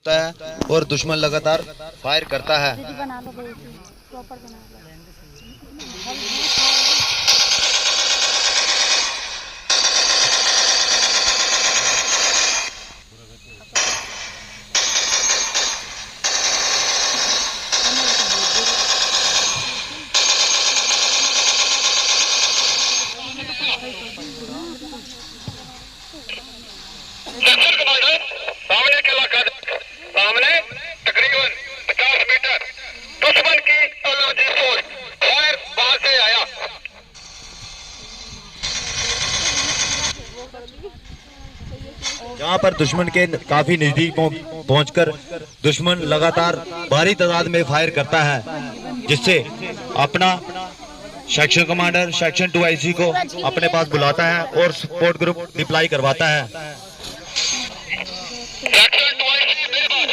होता है और दुश्मन लगातार फायर करता है। सामने के इलाका सामने तकरीबन 50 मीटर दुश्मन की अलाजी फोर्स फायर वहां से आया। जहां पर दुश्मन के काफी नजदीक पहुंचकर दुश्मन लगातार भारी तादाद में फायर करता है, जिससे अपना सेक्शन कमांडर सेक्शन 2 IC को अपने पास बुलाता है और सपोर्ट ग्रुप डिप्लॉय करवाता है। सेक्शन 2 IC मेरे पास